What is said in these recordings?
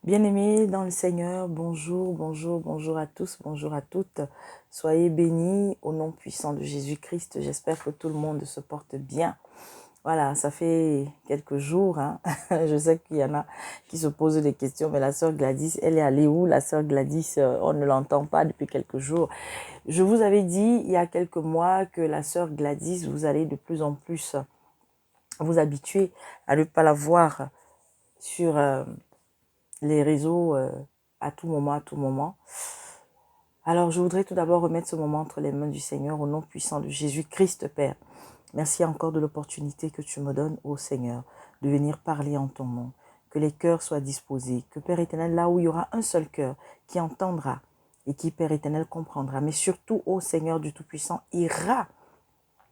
Bien-aimés dans le Seigneur, bonjour, bonjour, bonjour à tous, bonjour à toutes. Soyez bénis au nom puissant de Jésus-Christ. J'espère que tout le monde se porte bien. Voilà, ça fait quelques jours. Je sais qu'il y en a qui se posent des questions, mais la sœur Gladys, elle est allée où? La sœur Gladys, on ne l'entend pas depuis quelques jours. Je vous avais dit il y a quelques mois que la sœur Gladys, vous allez de plus en plus vous habituer à ne pas la voir sur les réseaux à tout moment, à tout moment. Alors, je voudrais tout d'abord remettre ce moment entre les mains du Seigneur au nom puissant de Jésus-Christ, Père. Merci encore de l'opportunité que tu me donnes, ô Seigneur, de venir parler en ton nom. Que les cœurs soient disposés, que Père éternel, là où il y aura un seul cœur qui entendra et qui, Père éternel, comprendra, mais surtout, ô Seigneur du Tout-Puissant, ira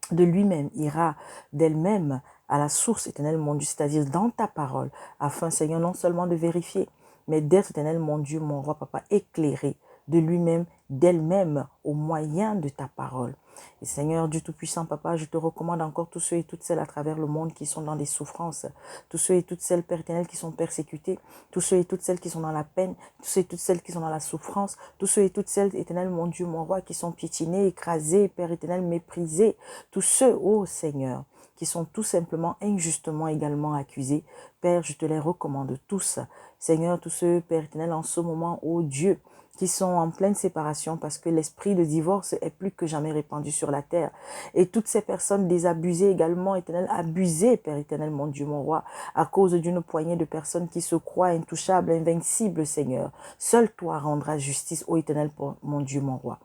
de lui-même, ira d'elle-même à la source éternelle, mon Dieu, c'est-à-dire dans ta parole, afin, Seigneur, non seulement de vérifier, mais d'être éternel, mon Dieu, mon roi, papa, éclairé de lui-même, d'elle-même, au moyen de ta parole. Et Seigneur, Dieu Tout-Puissant, papa, je te recommande encore tous ceux et toutes celles à travers le monde qui sont dans des souffrances, tous ceux et toutes celles, Père éternel, qui sont persécutés, tous ceux et toutes celles qui sont dans la peine, tous ceux et toutes celles qui sont dans la souffrance, tous ceux et toutes celles, éternel, mon Dieu, mon roi, qui sont piétinés, écrasés, Père éternel, méprisés, tous ceux, ô Seigneur, qui sont tout simplement injustement également accusés. Père, je te les recommande tous. Seigneur, tous ceux, Père éternel, en ce moment, ô Dieu, qui sont en pleine séparation parce que l'esprit de divorce est plus que jamais répandu sur la terre. Et toutes ces personnes désabusées également, éternel, abusées, Père éternel, mon Dieu, mon roi, à cause d'une poignée de personnes qui se croient intouchables, invincibles, Seigneur. Seul toi rendras justice, ô éternel, mon Dieu, mon roi.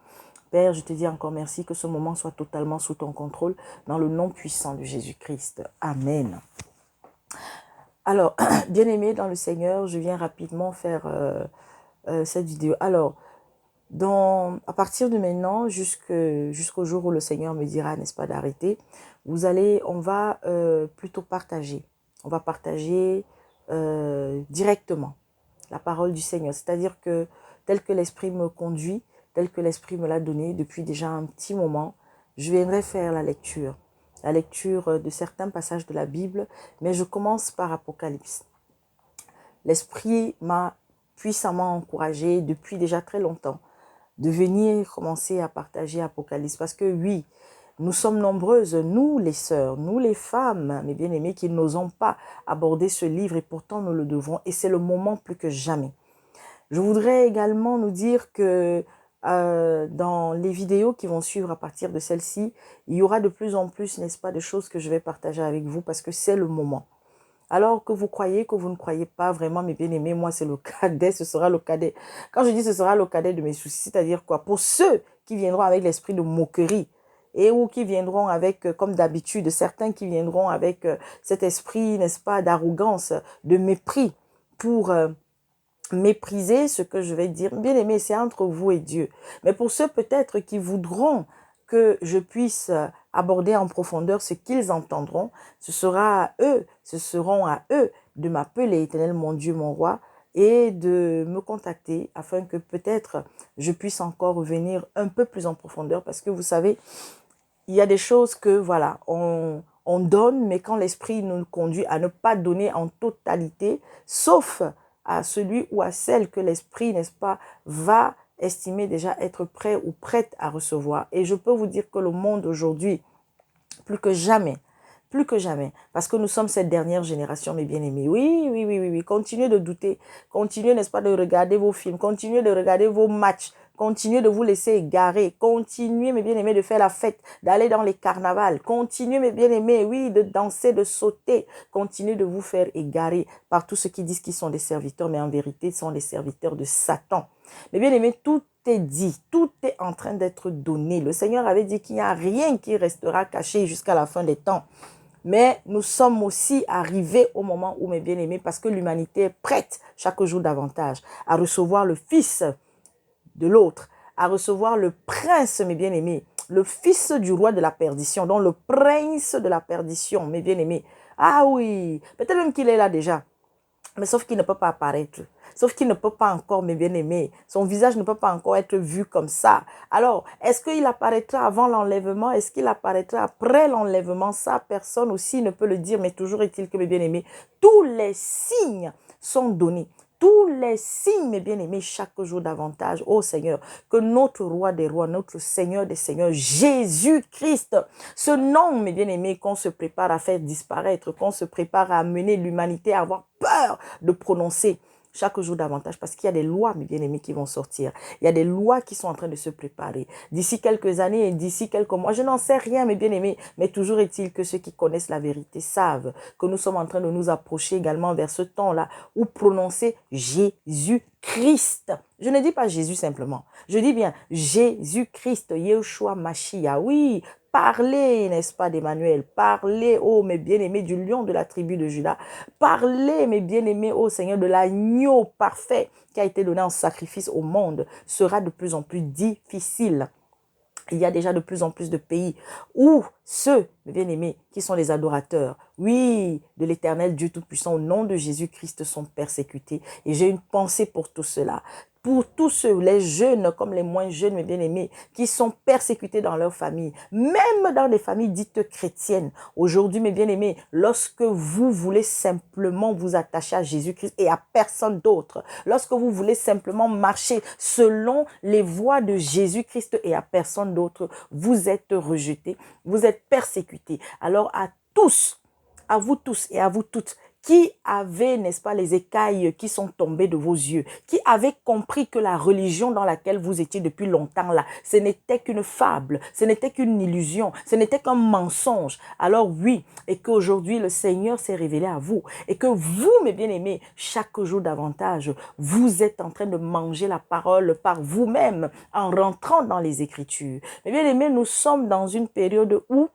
Père, je te dis encore merci que ce moment soit totalement sous ton contrôle dans le nom puissant de Jésus-Christ. Amen. Alors, bien-aimés dans le Seigneur, je viens rapidement faire cette vidéo. Alors, à partir de maintenant, jusqu'au jour où le Seigneur me dira, n'est-ce pas, d'arrêter, on va plutôt partager. On va partager directement la parole du Seigneur. C'est-à-dire que tel que l'Esprit me conduit, tel que l'Esprit me l'a donné depuis déjà un petit moment, je viendrai faire la lecture de certains passages de la Bible, mais je commence par Apocalypse. L'Esprit m'a puissamment encouragé depuis déjà très longtemps de venir commencer à partager Apocalypse. Parce que oui, nous sommes nombreuses, nous les sœurs, nous les femmes, mes bien-aimés, qui n'osons pas aborder ce livre et pourtant nous le devons. Et c'est le moment plus que jamais. Je voudrais également nous dire que dans les vidéos qui vont suivre à partir de celle-ci, il y aura de plus en plus, n'est-ce pas, de choses que je vais partager avec vous parce que c'est le moment. Alors que vous croyez, que vous ne croyez pas vraiment, mes bien-aimés, moi, c'est le cadet, ce sera le cadet. Quand je dis ce sera le cadet de mes soucis, c'est-à-dire quoi? Pour ceux qui viendront avec l'esprit de moquerie et ou qui viendront avec, comme d'habitude, certains qui viendront avec cet esprit, n'est-ce pas, d'arrogance, de mépris pour mépriser ce que je vais dire. Bien-aimés, c'est entre vous et Dieu. Mais pour ceux peut-être qui voudront que je puisse aborder en profondeur ce qu'ils entendront, ce seront à eux de m'appeler Éternel mon Dieu, mon roi, et de me contacter afin que peut-être je puisse encore revenir un peu plus en profondeur parce que vous savez, il y a des choses que voilà, on donne, mais quand l'esprit nous conduit à ne pas donner en totalité, sauf à celui ou à celle que l'esprit, n'est-ce pas, va estimer déjà être prêt ou prête à recevoir. Et je peux vous dire que le monde aujourd'hui, plus que jamais, parce que nous sommes cette dernière génération, mes bien-aimés. Oui, oui, oui, oui, oui, continuez de douter, continuez, n'est-ce pas, de regarder vos films, continuez de regarder vos matchs, continuez de vous laisser égarer, continuez, mes bien-aimés, de faire la fête, d'aller dans les carnavals, continuez, mes bien-aimés, oui, de danser, de sauter, continuez de vous faire égarer par tous ceux qui disent qu'ils sont des serviteurs, mais en vérité, ils sont des serviteurs de Satan. Mais bien aimé, tout est dit, tout est en train d'être donné. Le Seigneur avait dit qu'il n'y a rien qui restera caché jusqu'à la fin des temps. Mais nous sommes aussi arrivés au moment où, mes bien-aimés, parce que l'humanité est prête chaque jour davantage à recevoir le Fils de l'autre, à recevoir le prince, mes bien-aimés, le fils du roi de la perdition, donc le prince de la perdition, mes bien-aimés. Ah oui, peut-être même qu'il est là déjà. Mais sauf qu'il ne peut pas apparaître. Sauf qu'il ne peut pas encore, mes bien-aimés. Son visage ne peut pas encore être vu comme ça. Alors, est-ce qu'il apparaîtra avant l'enlèvement? Est-ce qu'il apparaîtra après l'enlèvement? Ça, personne aussi ne peut le dire. Mais toujours est-il que, mes bien-aimés, tous les signes sont donnés. tous les signes, mes bien-aimés, chaque jour davantage, oh Seigneur, que notre roi des rois, notre Seigneur des seigneurs, Jésus-Christ, ce nom, mes bien-aimés, qu'on se prépare à faire disparaître, qu'on se prépare à amener l'humanité à avoir peur de prononcer chaque jour davantage, parce qu'il y a des lois, mes bien-aimés, qui vont sortir. Il y a des lois qui sont en train de se préparer. D'ici quelques années et d'ici quelques mois, je n'en sais rien, mes bien-aimés, mais toujours est-il que ceux qui connaissent la vérité savent que nous sommes en train de nous approcher également vers ce temps-là où prononcer Jésus-Christ. Je ne dis pas Jésus simplement. Je dis bien Jésus-Christ, Yeshua Mashiach. Oui, parlez, n'est-ce pas, d'Emmanuel. Parlez, oh mes bien-aimés, du lion de la tribu de Juda. Parlez, mes bien-aimés, oh Seigneur, de l'agneau parfait qui a été donné en sacrifice au monde. Sera de plus en plus difficile. Il y a déjà de plus en plus de pays où ceux, mes bien-aimés, qui sont les adorateurs, oui, de l'Éternel Dieu Tout-Puissant, au nom de Jésus-Christ, sont persécutés. Et j'ai une pensée pour tout cela. Pour tous ceux, les jeunes comme les moins jeunes, mes bien-aimés, qui sont persécutés dans leur famille, même dans des familles dites chrétiennes. Aujourd'hui, mes bien-aimés, lorsque vous voulez simplement vous attacher à Jésus-Christ et à personne d'autre, lorsque vous voulez simplement marcher selon les voies de Jésus-Christ et à personne d'autre, vous êtes rejetés, vous êtes persécutés. Alors à vous tous et à vous toutes, qui avez, n'est-ce pas, les écailles qui sont tombées de vos yeux, qui avez compris que la religion dans laquelle vous étiez depuis longtemps là, ce n'était qu'une fable, ce n'était qu'une illusion, ce n'était qu'un mensonge. Alors oui, et qu'aujourd'hui le Seigneur s'est révélé à vous, et que vous, mes bien-aimés, chaque jour davantage, vous êtes en train de manger la parole par vous-même en rentrant dans les Écritures. Mes bien-aimés, nous sommes dans une période où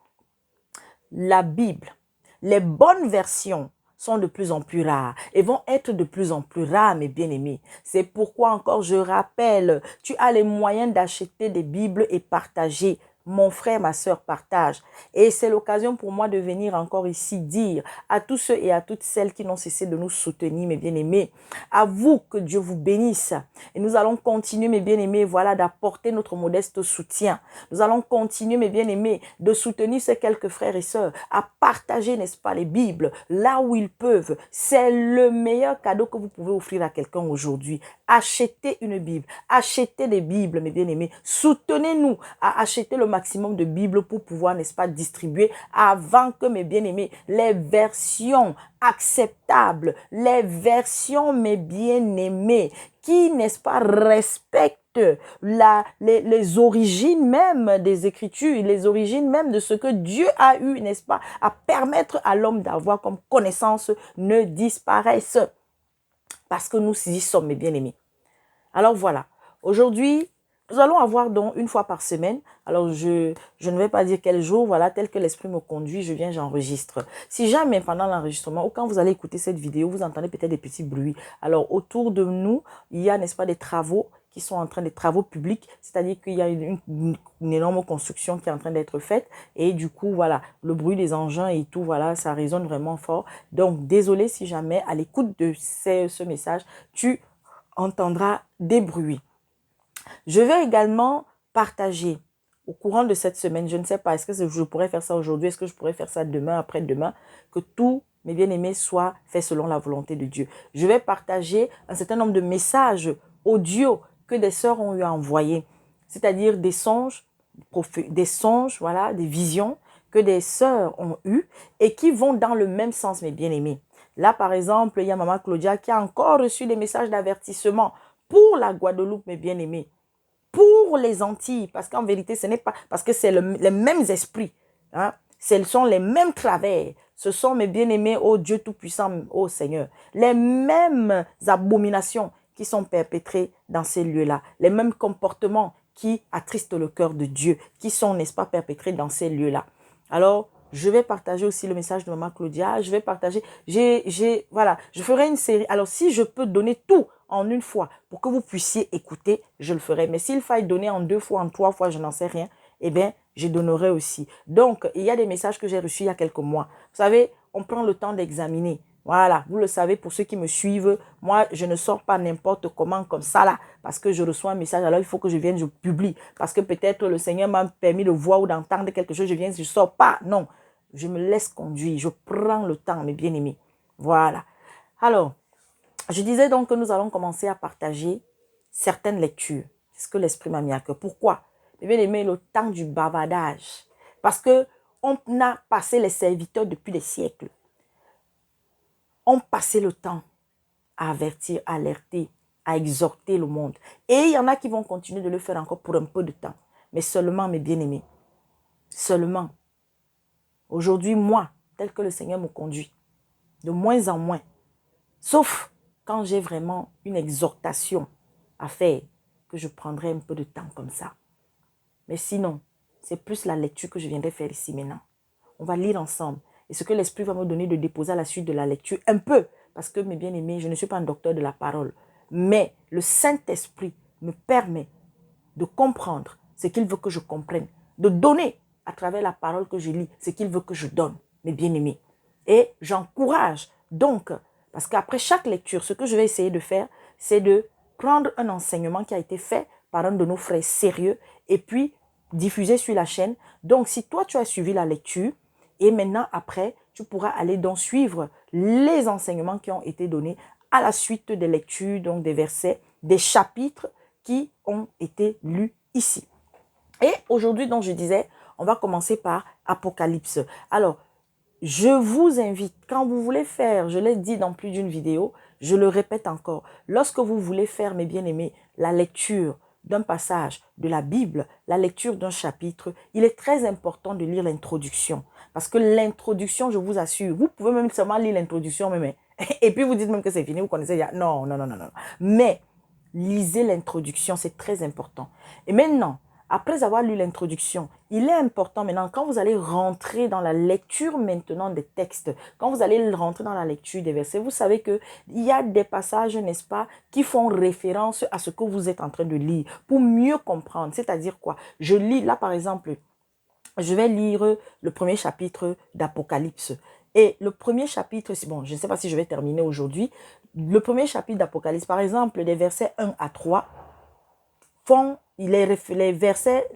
la Bible, les bonnes versions sont de plus en plus rares et vont être de plus en plus rares, mes bien-aimés. C'est pourquoi encore je rappelle, tu as les moyens d'acheter des Bibles et partager. Mon frère, ma sœur, partage. Et c'est l'occasion pour moi de venir encore ici dire à tous ceux et à toutes celles qui n'ont cessé de nous soutenir, mes bien-aimés, à vous que Dieu vous bénisse. Et nous allons continuer, mes bien-aimés, voilà, d'apporter notre modeste soutien. Nous allons continuer, mes bien-aimés, de soutenir ces quelques frères et sœurs, à partager, n'est-ce pas, les Bibles, là où ils peuvent. C'est le meilleur cadeau que vous pouvez offrir à quelqu'un aujourd'hui. Achetez une Bible, achetez des Bibles, mes bien-aimés. Soutenez-nous à acheter le maximum de Bibles pour pouvoir, n'est-ce pas, distribuer avant que, mes bien-aimés, les versions acceptables, les versions, mes bien-aimés, qui, n'est-ce pas, respectent les origines même des Écritures, les origines même de ce que Dieu a eu, n'est-ce pas, à permettre à l'homme d'avoir comme connaissance, ne disparaissent. Parce que nous y sommes, mes bien-aimés. Alors voilà, aujourd'hui, nous allons avoir donc une fois par semaine. Alors je ne vais pas dire quel jour, voilà, tel que l'esprit me conduit, je viens, j'enregistre. Si jamais pendant l'enregistrement ou quand vous allez écouter cette vidéo, vous entendez peut-être des petits bruits. Alors autour de nous, il y a, n'est-ce pas, des travaux qui sont en train des travaux publics, c'est-à-dire qu'il y a une énorme construction qui est en train d'être faite et du coup, voilà, le bruit des engins et tout, voilà, ça résonne vraiment fort. Donc, désolé si jamais à l'écoute de ce message, tu entendras des bruits. Je vais également partager au courant de cette semaine, je ne sais pas, est-ce que je pourrais faire ça aujourd'hui, est-ce que je pourrais faire ça demain, après-demain, que tous mes bien-aimés soient faits selon la volonté de Dieu. Je vais partager un certain nombre de messages audio que des sœurs ont eu à envoyer, c'est-à-dire des songes, voilà, des visions que des sœurs ont eues et qui vont dans le même sens, mes bien-aimés. Là, par exemple, il y a Maman Claudia qui a encore reçu des messages d'avertissement pour la Guadeloupe, mes bien-aimés, pour les Antilles, parce qu'en vérité, ce n'est pas, parce que c'est les mêmes esprits, hein, ce sont les mêmes travers, ce sont, mes bien-aimés, ô Dieu Tout-Puissant, ô Seigneur, les mêmes abominations qui sont perpétrées dans ces lieux-là, les mêmes comportements qui attristent le cœur de Dieu, qui sont, n'est-ce pas, perpétrés dans ces lieux-là. Alors, je vais partager aussi le message de Maman Claudia, je vais partager, voilà, je ferai une série. Alors, si je peux donner tout en une fois pour que vous puissiez écouter, je le ferai. Mais s'il faille donner en 2 fois, en 3 fois, je n'en sais rien, eh bien, je donnerai aussi. Donc, il y a des messages que j'ai reçus il y a quelques mois. Vous savez, on prend le temps d'examiner. Voilà, vous le savez, pour ceux qui me suivent, moi, je ne sors pas n'importe comment comme ça là, parce que je reçois un message, alors il faut que je vienne, je publie, parce que peut-être le Seigneur m'a permis de voir ou d'entendre quelque chose, je viens, je ne sors pas, non, je me laisse conduire, je prends le temps, mes bien-aimés, voilà. Alors, Je disais donc que nous allons commencer à partager certaines lectures. C'est ce que l'Esprit m'a mis à cœur. Pourquoi? Eh bien aimé, le temps du bavardage. Parce que on a passé les serviteurs depuis des siècles. On passait le temps à avertir, à alerter, à exhorter le monde. Et il y en a qui vont continuer de le faire encore pour un peu de temps. Mais seulement, mes bien-aimés, seulement. Aujourd'hui, moi, tel que le Seigneur me conduit, de moins en moins, sauf quand j'ai vraiment une exhortation à faire, que je prendrai un peu de temps comme ça. Mais sinon, c'est plus la lecture que je viendrai faire ici maintenant. On va lire ensemble. Et ce que l'Esprit va me donner de déposer à la suite de la lecture, un peu, parce que mes bien-aimés, je ne suis pas un docteur de la parole, mais le Saint-Esprit me permet de comprendre ce qu'il veut que je comprenne, de donner à travers la parole que je lis ce qu'il veut que je donne, mes bien-aimés. Et j'encourage donc, parce qu'après chaque lecture, ce que je vais essayer de faire, c'est de prendre un enseignement qui a été fait par un de nos frères sérieux et puis diffuser sur la chaîne. Donc, si toi, tu as suivi la lecture et maintenant, après, tu pourras aller donc suivre les enseignements qui ont été donnés à la suite des lectures, donc des versets, des chapitres qui ont été lus ici. Et aujourd'hui, donc, je disais, on va commencer par Apocalypse. Alors, je vous invite, quand vous voulez faire, je l'ai dit dans plus d'une vidéo, je le répète encore, lorsque vous voulez faire, mes bien-aimés, la lecture d'un passage de la Bible, la lecture d'un chapitre, il est très important de lire l'introduction. Parce que l'introduction, je vous assure, vous pouvez même seulement lire l'introduction, même, et puis vous dites même que c'est fini, vous connaissez déjà. Non, non, non, non, non. Mais lisez l'introduction, c'est très important. Et maintenant, après avoir lu l'introduction, il est important maintenant, quand vous allez rentrer dans la lecture maintenant des textes, quand vous allez rentrer dans la lecture des versets, vous savez qu'il y a des passages, n'est-ce pas, qui font référence à ce que vous êtes en train de lire pour mieux comprendre. C'est-à-dire quoi? Je lis, là par exemple, je vais lire le premier chapitre d'Apocalypse. Et le premier chapitre, bon, je ne sais pas si je vais terminer aujourd'hui. Le premier chapitre d'Apocalypse, par exemple, des versets 1 à 3, font les versets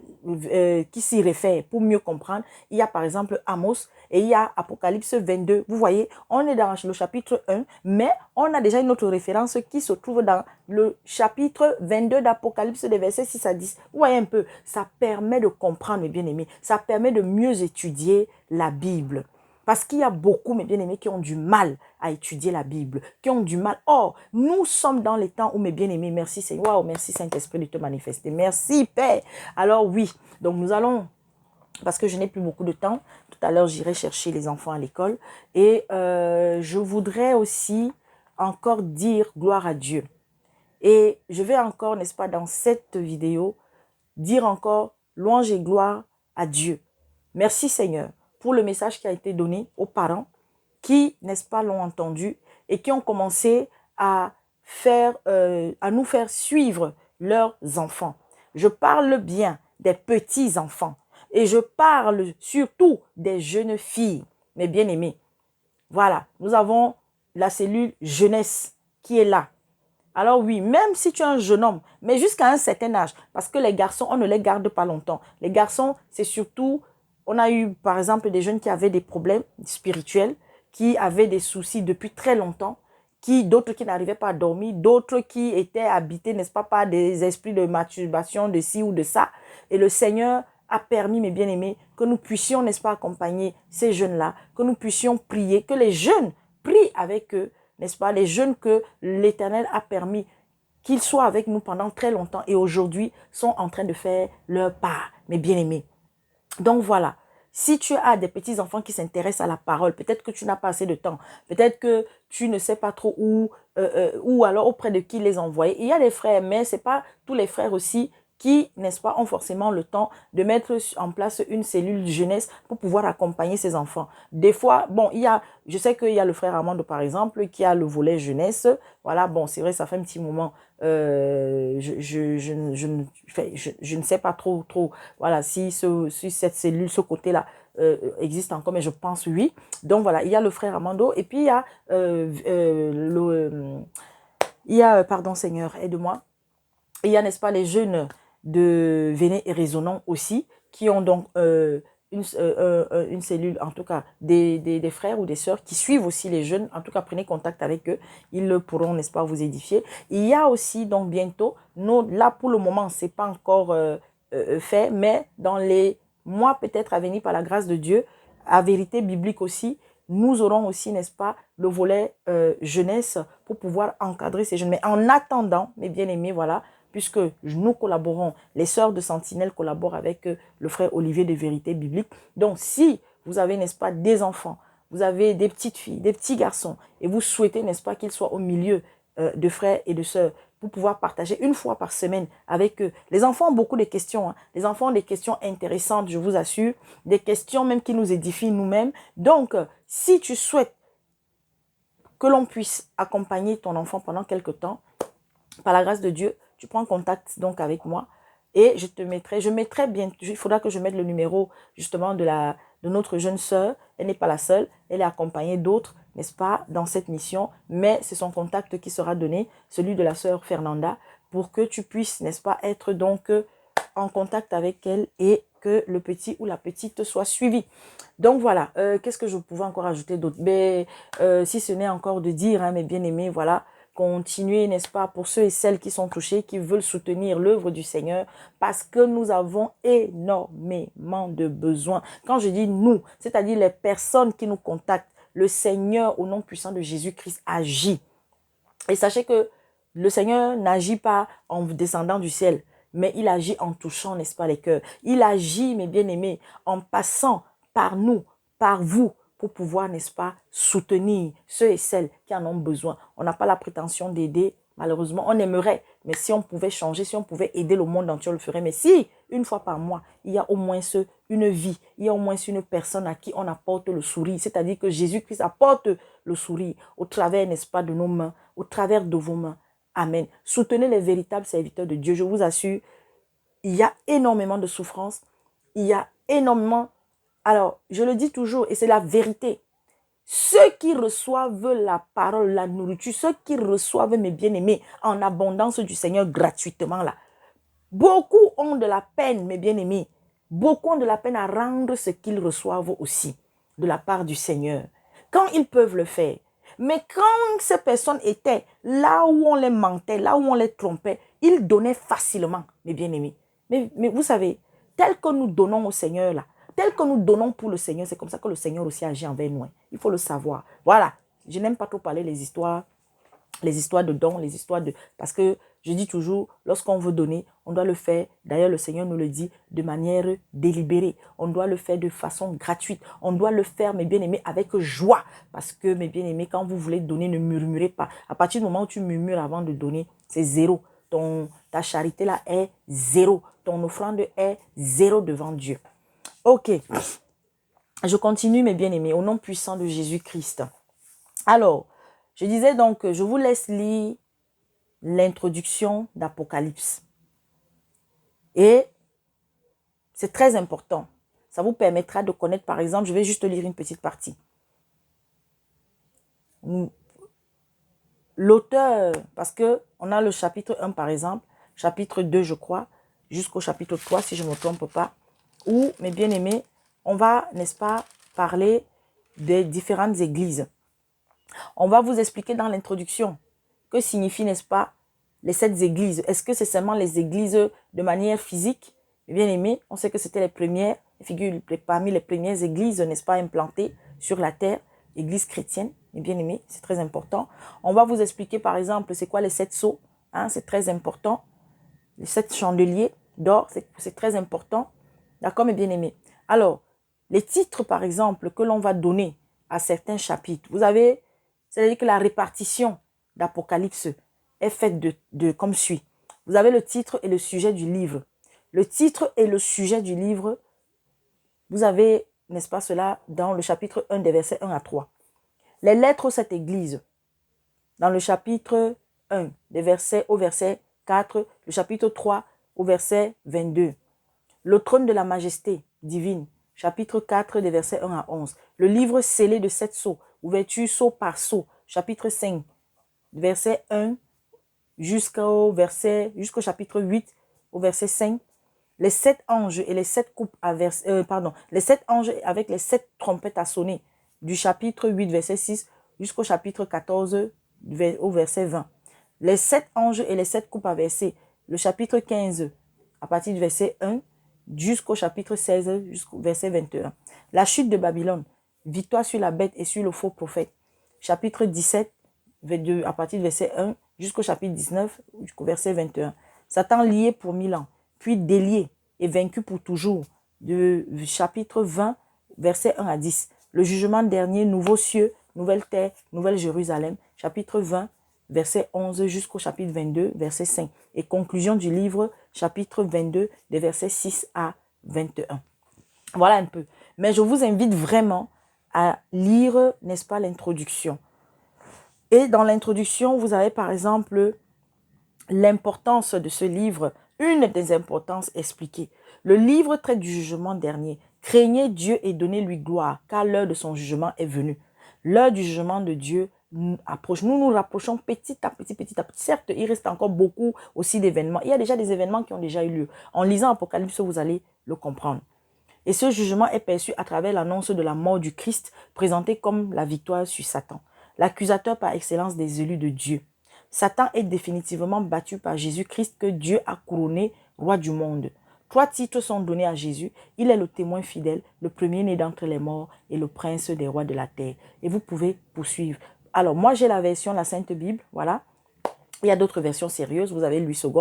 qui s'y réfèrent pour mieux comprendre. Il y a par exemple Amos et il y a Apocalypse 22. Vous voyez, on est dans le chapitre 1, mais on a déjà une autre référence qui se trouve dans le chapitre 22 d'Apocalypse des versets 6 à 10. Vous voyez un peu, ça permet de comprendre, mes bien-aimés, ça permet de mieux étudier la Bible. Parce qu'il y a beaucoup, mes bien-aimés, qui ont du mal à étudier la Bible, qui ont du mal. Or, nous sommes dans les temps où, mes bien-aimés, merci Seigneur, wow, merci Saint-Esprit de te manifester. Merci Père. Alors oui, donc nous allons, parce que je n'ai plus beaucoup de temps, tout à l'heure j'irai chercher les enfants à l'école. Et je voudrais aussi encore dire gloire à Dieu. Et je vais encore, n'est-ce pas, dans cette vidéo, dire encore louange et gloire à Dieu. Merci Seigneur pour le message qui a été donné aux parents qui, n'est-ce pas, l'ont entendu et qui ont commencé à nous faire suivre leurs enfants. Je parle bien des petits enfants et je parle surtout des jeunes filles, mes bien-aimés. Voilà, nous avons la cellule jeunesse qui est là. Alors oui, même si tu es un jeune homme, mais jusqu'à un certain âge, parce que les garçons, on ne les garde pas longtemps. Les garçons, c'est surtout, on a eu par exemple des jeunes qui avaient des problèmes spirituels, qui avaient des soucis depuis très longtemps, d'autres qui n'arrivaient pas à dormir, d'autres qui étaient habités, n'est-ce pas, par des esprits de masturbation, de ci ou de ça. Et le Seigneur a permis, mes bien-aimés, que nous puissions, n'est-ce pas, accompagner ces jeunes-là, que nous puissions prier, que les jeunes prient avec eux, n'est-ce pas, les jeunes que l'Éternel a permis qu'ils soient avec nous pendant très longtemps et aujourd'hui sont en train de faire leur part, mes bien-aimés. Donc voilà, si tu as des petits-enfants qui s'intéressent à la parole, peut-être que tu n'as pas assez de temps, peut-être que tu ne sais pas trop où alors auprès de qui les envoyer. Il y a des frères, mais ce n'est pas tous les frères aussi qui, n'est-ce pas, ont forcément le temps de mettre en place une cellule jeunesse pour pouvoir accompagner ces enfants. Des fois, bon, je sais qu'il y a le frère Armando, par exemple, qui a le volet jeunesse. Voilà, bon, c'est vrai, ça fait un petit moment. Je ne sais pas trop, voilà, si cette cellule, ce côté-là, existe encore, mais je pense oui. Donc voilà, il y a le frère Armando, et puis il y a, pardon Seigneur, aide-moi, il y a, n'est-ce pas, les jeunes de Véné et Résonant aussi, qui ont donc une cellule, en tout cas des frères ou des sœurs qui suivent aussi les jeunes. En tout cas, prenez contact avec eux. Ils pourront, n'est-ce pas, vous édifier. Il y a aussi, donc bientôt, là pour le moment, c'est pas encore fait, mais dans les mois peut-être à venir, par la grâce de Dieu, à vérité biblique aussi, nous aurons aussi, n'est-ce pas, le volet jeunesse pour pouvoir encadrer ces jeunes. Mais en attendant, mes bien-aimés, voilà, puisque nous collaborons, les sœurs de Sentinelle collaborent avec le frère Olivier de Vérité Biblique. Donc, si vous avez, n'est-ce pas, des enfants, vous avez des petites filles, des petits garçons, et vous souhaitez, n'est-ce pas, qu'ils soient au milieu de frères et de sœurs, pour pouvoir partager une fois par semaine avec eux. Les enfants ont beaucoup de questions. Hein. Les enfants ont des questions intéressantes, je vous assure. Des questions même qui nous édifient nous-mêmes. Donc, si tu souhaites que l'on puisse accompagner ton enfant pendant quelque temps, par la grâce de Dieu, tu prends contact donc avec moi et je mettrai bien, il faudra que je mette le numéro justement de notre jeune sœur. Elle n'est pas la seule, elle est accompagnée d'autres, n'est-ce pas, dans cette mission, mais c'est son contact qui sera donné, celui de la sœur Fernanda, pour que tu puisses, n'est-ce pas, être donc en contact avec elle et que le petit ou la petite soit suivi. Donc voilà, qu'est-ce que je pouvais encore ajouter d'autre? Mais si ce n'est encore de dire, hein, mes bien-aimés, voilà, continuer, n'est-ce pas, pour ceux et celles qui sont touchés, qui veulent soutenir l'œuvre du Seigneur, parce que nous avons énormément de besoins. Quand je dis nous, c'est-à-dire les personnes qui nous contactent, le Seigneur, au nom puissant de Jésus-Christ, agit. Et sachez que le Seigneur n'agit pas en descendant du ciel, mais il agit en touchant, n'est-ce pas, les cœurs. Il agit, mes bien-aimés, en passant par nous, par vous, pour pouvoir, n'est-ce pas, soutenir ceux et celles qui en ont besoin. On n'a pas la prétention d'aider, malheureusement. On aimerait, mais si on pouvait changer, si on pouvait aider le monde entier, on le ferait. Mais si, une fois par mois, il y a au moins une vie, il y a au moins une personne à qui on apporte le sourire, c'est-à-dire que Jésus-Christ apporte le sourire au travers, n'est-ce pas, de nos mains, au travers de vos mains. Amen. Soutenez les véritables serviteurs de Dieu. Je vous assure, il y a énormément de souffrance. Il y a énormément... Alors, je le dis toujours, et c'est la vérité. Ceux qui reçoivent la parole, la nourriture, ceux qui reçoivent, mes bien-aimés, en abondance du Seigneur gratuitement, là, beaucoup ont de la peine, mes bien-aimés. Beaucoup ont de la peine à rendre ce qu'ils reçoivent aussi de la part du Seigneur. Quand ils peuvent le faire. Mais quand ces personnes étaient là où on les mentait, là où on les trompait, ils donnaient facilement, mes bien-aimés. Mais vous savez, tel que nous donnons au Seigneur là, tel que nous donnons pour le Seigneur, c'est comme ça que le Seigneur aussi agit envers nous. Il faut le savoir. Voilà, je n'aime pas trop parler les histoires de dons, les histoires de... Parce que je dis toujours, lorsqu'on veut donner, on doit le faire. D'ailleurs, le Seigneur nous le dit de manière délibérée. On doit le faire de façon gratuite. On doit le faire, mes bien-aimés, avec joie. Parce que, mes bien-aimés, quand vous voulez donner, ne murmurez pas. À partir du moment où tu murmures avant de donner, c'est zéro. Ta charité là est zéro. Ton offrande est zéro devant Dieu. Ok. Je continue, mes bien-aimés, au nom puissant de Jésus-Christ. Alors, je disais donc, je vous laisse lire l'introduction d'Apocalypse. Et c'est très important. Ça vous permettra de connaître, par exemple, je vais juste lire une petite partie. L'auteur, parce qu'on a le chapitre 1 par exemple, chapitre 2 je crois, jusqu'au chapitre 3 si je ne me trompe pas, où, mes bien-aimés, on va, n'est-ce pas, parler des différentes églises. On va vous expliquer dans l'introduction que signifie, n'est-ce pas, les 7 églises. Est-ce que c'est seulement les églises de manière physique? Bien aimé, on sait que c'était les premières, figurent parmi les premières églises, n'est-ce pas, implantées sur la terre, église chrétienne, bien aimé, c'est très important. On va vous expliquer par exemple, c'est quoi les 7 sceaux, hein, c'est très important. Les 7 chandeliers d'or, c'est très important. D'accord, mes bien-aimés. Alors, les titres par exemple que l'on va donner à certains chapitres, vous avez, c'est-à-dire que la répartition d'Apocalypse est faite comme suit. Vous avez le titre et le sujet du livre. Le titre et le sujet du livre, vous avez, n'est-ce pas cela, dans le chapitre 1 des versets 1 à 3. Les lettres de cette église, dans le chapitre 1 des versets au verset 4, le chapitre 3 au verset 22. Le trône de la majesté divine, chapitre 4 des versets 1 à 11. Le livre scellé de 7 sceaux, ouverture sceau par sceau, chapitre 5, verset 1 jusqu'au chapitre 8, au verset 5. les 7 anges et les 7 coupes les 7 anges avec les 7 trompettes à sonner, du chapitre 8, verset 6 jusqu'au chapitre 14, au verset 20. Les 7 anges et les 7 coupes à verser, le chapitre 15, à partir du verset 1 jusqu'au chapitre 16, jusqu'au verset 21. La chute de Babylone, victoire sur la bête et sur le faux prophète, chapitre 17, à partir du verset 1 jusqu'au chapitre 19, jusqu'au verset 21. Satan lié pour 1000 ans, puis délié et vaincu pour toujours, du chapitre 20, verset 1 à 10. Le jugement dernier, nouveaux cieux, nouvelle terre, nouvelle Jérusalem, chapitre 20, verset 11 jusqu'au chapitre 22, verset 5. Et conclusion du livre, chapitre 22, des versets 6 à 21. Voilà un peu. Mais je vous invite vraiment à lire, n'est-ce pas, l'introduction. Et dans l'introduction, vous avez par exemple l'importance de ce livre, une des importances expliquées. Le livre traite du jugement dernier. Craignez Dieu et donnez-lui gloire, car l'heure de son jugement est venue. L'heure du jugement de Dieu approche. Nous nous rapprochons petit à petit, petit à petit. Certes, il reste encore beaucoup aussi d'événements. Il y a déjà des événements qui ont déjà eu lieu. En lisant Apocalypse, vous allez le comprendre. Et ce jugement est perçu à travers l'annonce de la mort du Christ, présentée comme la victoire sur Satan, l'accusateur par excellence des élus de Dieu. Satan est définitivement battu par Jésus-Christ que Dieu a couronné roi du monde. 3 titres sont donnés à Jésus. Il est le témoin fidèle, le premier-né d'entre les morts et le prince des rois de la terre. Et vous pouvez poursuivre. Alors, moi, j'ai la version, la Sainte Bible, voilà. Il y a d'autres versions sérieuses. Vous avez Louis II,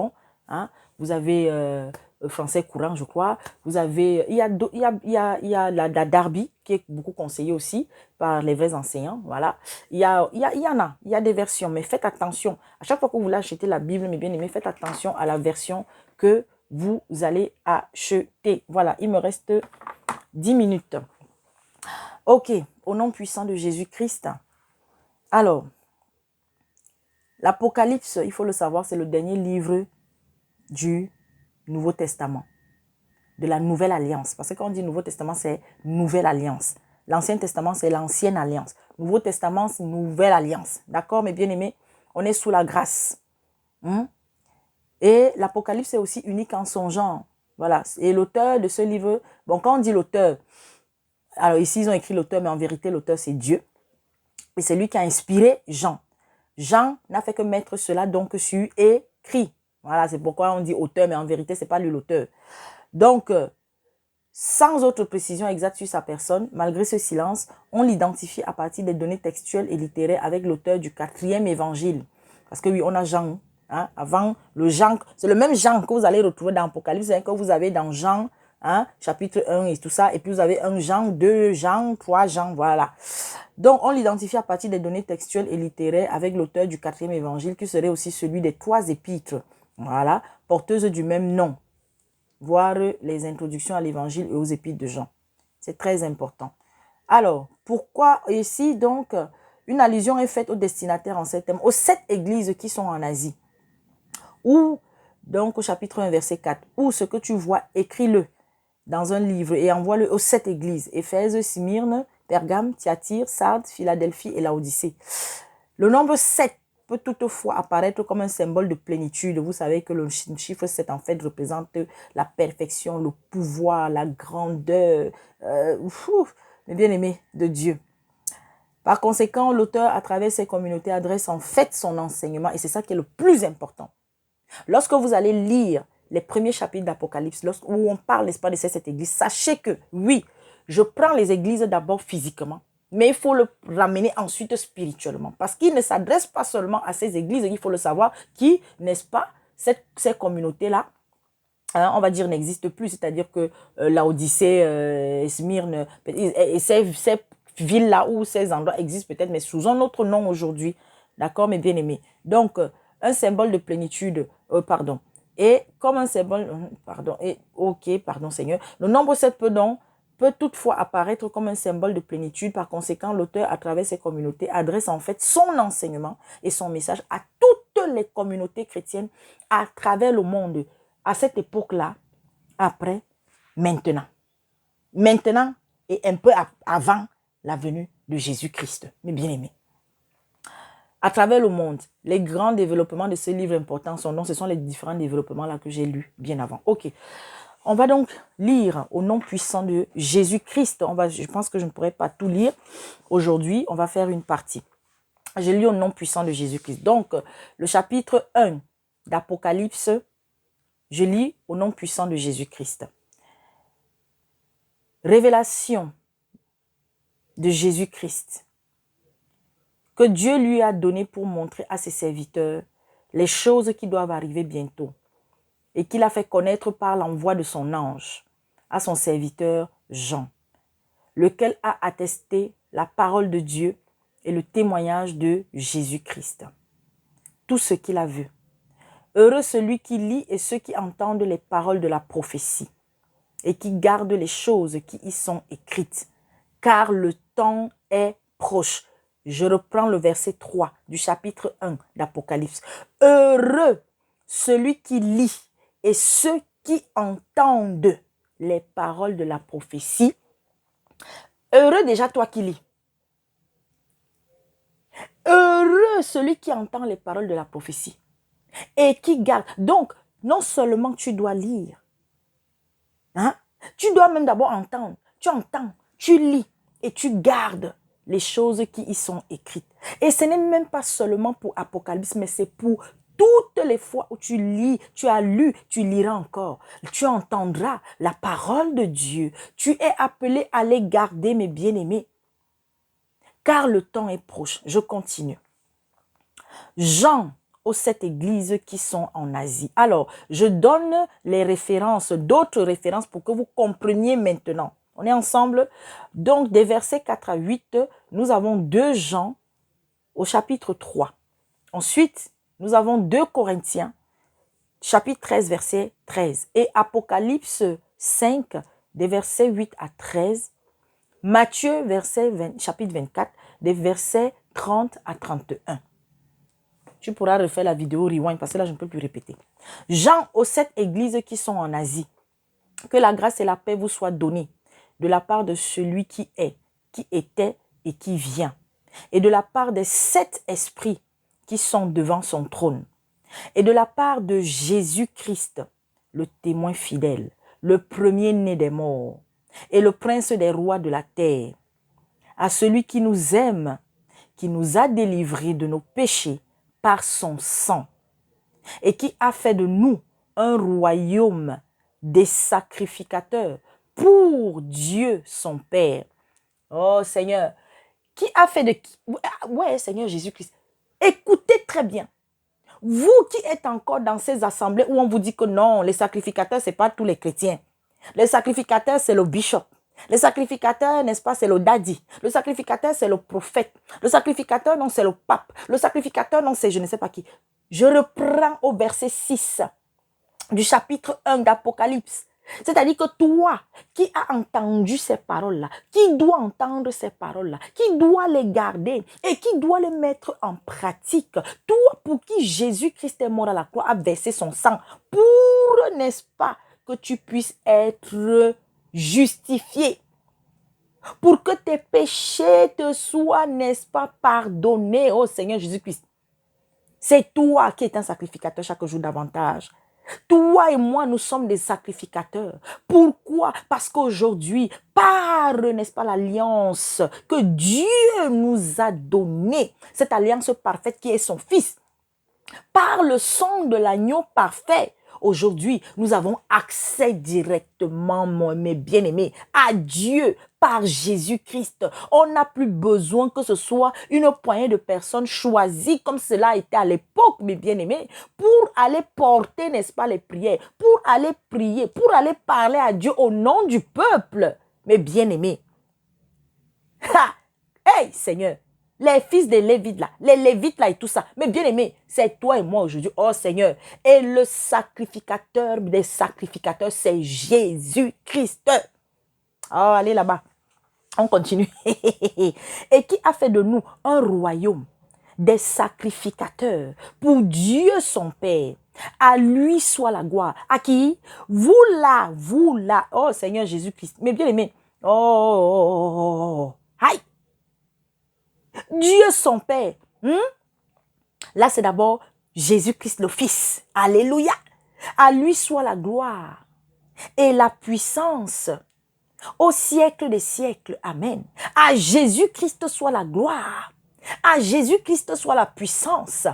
hein. Vous avez français courant, je crois. Vous avez, il y a la Darby, qui est beaucoup conseillée aussi par les vrais enseignants, voilà. Il y en a, il y a des versions, mais faites attention. À chaque fois que vous voulez acheter la Bible, mes bien-aimés, faites attention à la version que vous allez acheter. Voilà, il me reste 10 minutes. Ok, au nom puissant de Jésus-Christ. Alors, l'Apocalypse, il faut le savoir, c'est le dernier livre du Nouveau Testament, de la Nouvelle Alliance. Parce que quand on dit Nouveau Testament, c'est Nouvelle Alliance. L'Ancien Testament, c'est l'Ancienne Alliance. Nouveau Testament, c'est Nouvelle Alliance. D'accord, mes bien-aimés? On est sous la grâce. Et l'Apocalypse est aussi unique en son genre. Voilà. Et l'auteur de ce livre, bon, quand on dit l'auteur, alors ici, ils ont écrit l'auteur, mais en vérité, l'auteur, c'est Dieu. Et c'est lui qui a inspiré Jean. Jean n'a fait que mettre cela donc sur écrit. Voilà, c'est pourquoi on dit auteur, mais en vérité, ce n'est pas lui l'auteur. Donc, sans autre précision exacte sur sa personne, malgré ce silence, on l'identifie à partir des données textuelles et littéraires avec l'auteur du 4e évangile. Parce que oui, on a Jean. Hein, avant, le Jean, c'est le même Jean que vous allez retrouver dans Apocalypse, que vous avez dans Jean, hein, chapitre 1 et tout ça. Et puis vous avez un Jean, 2 Jean, 3 Jean, voilà. Donc, on l'identifie à partir des données textuelles et littéraires avec l'auteur du 4e évangile, qui serait aussi celui des 3 épîtres, voilà, porteuses du même nom. Voir les introductions à l'évangile et aux épîtres de Jean. C'est très important. Alors, pourquoi ici, donc, une allusion est faite aux destinataires en ces thèmes, aux 7 églises qui sont en Asie. Ou, donc, au chapitre 1, verset 4, ou ce que tu vois, écris-le dans un livre et envoie-le aux 7 églises, Éphèse, Smyrne, Pergame, Thyatire, Sardes, Philadelphie et Laodicée. Le nombre 7 peut toutefois apparaître comme un symbole de plénitude. Vous savez que le chiffre 7 en fait représente la perfection, le pouvoir, la grandeur, les bien-aimés de Dieu. Par conséquent, l'auteur, à travers ses communautés, adresse en fait son enseignement et c'est ça qui est le plus important. Lorsque vous allez lire les premiers chapitres d'Apocalypse, où on parle, n'est-ce pas, de cette église, sachez que, oui, je prends les églises d'abord physiquement, mais il faut le ramener ensuite spirituellement. Parce qu'il ne s'adresse pas seulement à ces églises, il faut le savoir, qui, n'est-ce pas, ces communautés-là, hein, on va dire, n'existent plus. C'est-à-dire que Laodicée, Smyrne, et ces villes-là ou ces endroits existent peut-être, mais sous un autre nom aujourd'hui. D'accord, mes bien-aimés. Donc, un symbole de plénitude, pardon. Et comme un symbole, pardon, et ok, pardon Seigneur, le nombre 7 peut toutefois apparaître comme un symbole de plénitude. Par conséquent, l'auteur, à travers ses communautés, adresse en fait son enseignement et son message à toutes les communautés chrétiennes à travers le monde, à cette époque-là, après, maintenant. Maintenant et un peu avant la venue de Jésus-Christ, mes bien-aimés. À travers le monde, les grands développements de ce livre important sont donc, ce sont les différents développements là que j'ai lus bien avant. Ok. On va donc lire au nom puissant de Jésus-Christ. Je pense que je ne pourrai pas tout lire aujourd'hui. On va faire une partie. Je lis au nom puissant de Jésus-Christ. Donc, le chapitre 1 d'Apocalypse, je lis au nom puissant de Jésus-Christ. Révélation de Jésus-Christ que Dieu lui a donné pour montrer à ses serviteurs les choses qui doivent arriver bientôt et qu'il a fait connaître par l'envoi de son ange à son serviteur Jean, lequel a attesté la parole de Dieu et le témoignage de Jésus-Christ. Tout ce qu'il a vu. Heureux celui qui lit et ceux qui entendent les paroles de la prophétie et qui gardent les choses qui y sont écrites, car le temps est proche. Je reprends le verset 3 du chapitre 1 d'Apocalypse. Heureux celui qui lit et ceux qui entendent les paroles de la prophétie. Heureux déjà toi qui lis. Heureux celui qui entend les paroles de la prophétie et qui garde. Donc, non seulement tu dois lire, hein, tu dois même d'abord entendre. Tu entends, tu lis et tu gardes les choses qui y sont écrites. Et ce n'est même pas seulement pour Apocalypse, mais c'est pour toutes les fois où tu lis, tu as lu, tu liras encore. Tu entendras la parole de Dieu. Tu es appelé à les garder, mes bien-aimés. Car le temps est proche. Je continue. Jean aux 7 églises qui sont en Asie. Alors, je donne les références, d'autres références pour que vous compreniez maintenant. On est ensemble. Donc, des versets 4 à 8, nous avons 2 Jean au chapitre 3. Ensuite, nous avons 2 Corinthiens, chapitre 13, verset 13. Et Apocalypse 5, des versets 8 à 13. Matthieu, chapitre 24, des versets 30 à 31. Tu pourras refaire la vidéo rewind parce que là, je ne peux plus répéter. Jean aux 7 églises qui sont en Asie. Que la grâce et la paix vous soient données de la part de celui qui est, qui était et qui vient. Et de la part des 7 esprits qui sont devant son trône. Et de la part de Jésus-Christ, le témoin fidèle, le premier-né des morts et le prince des rois de la terre. À celui qui nous aime, qui nous a délivrés de nos péchés par son sang et qui a fait de nous un royaume des sacrificateurs pour Dieu son Père. Oh Seigneur, qui a fait de qui? Ouais, Seigneur Jésus-Christ. Écoutez très bien. Vous qui êtes encore dans ces assemblées où on vous dit que non, les sacrificateurs, ce n'est pas tous les chrétiens. Les sacrificateurs, c'est le bishop. Le sacrificateur, n'est-ce pas, c'est le daddy. Le sacrificateur, c'est le prophète. Le sacrificateur, non, c'est le pape. Le sacrificateur, non, c'est je ne sais pas qui. Je reprends au verset 6 du chapitre 1 d'Apocalypse. C'est-à-dire que toi qui as entendu ces paroles-là, qui doit entendre ces paroles-là, qui doit les garder et qui doit les mettre en pratique, toi pour qui Jésus-Christ est mort à la croix, a versé son sang pour, n'est-ce pas, que tu puisses être justifié, pour que tes péchés te soient, n'est-ce pas, pardonnés, oh Seigneur Jésus-Christ. C'est toi qui es un sacrificateur chaque jour davantage. Toi et moi, nous sommes des sacrificateurs. Pourquoi? Parce qu'aujourd'hui, par, n'est-ce pas, l'alliance que Dieu nous a donnée, cette alliance parfaite qui est son Fils, par le sang de l'agneau parfait, aujourd'hui, nous avons accès directement, mes bien-aimés, à Dieu par Jésus-Christ. On n'a plus besoin que ce soit une poignée de personnes choisies comme cela a été à l'époque, mes bien-aimés, pour aller porter, n'est-ce pas, les prières, pour aller prier, pour aller parler à Dieu au nom du peuple, mes bien-aimés. Hey, Seigneur! Les fils des Lévites là, les Lévites là et tout ça. Mais bien aimé, c'est toi et moi aujourd'hui. Oh Seigneur. Et le sacrificateur des sacrificateurs, c'est Jésus-Christ. Oh, allez là-bas. On continue. Et qui a fait de nous un royaume des sacrificateurs pour Dieu son Père. À lui soit la gloire. À qui? Vous là. Oh Seigneur Jésus-Christ. Mais bien aimé. Oh. Aïe. Dieu son Père. Là, c'est d'abord Jésus-Christ le Fils. Alléluia. À lui soit la gloire et la puissance au siècle des siècles. Amen. À Jésus-Christ soit la gloire. À Jésus-Christ soit la puissance.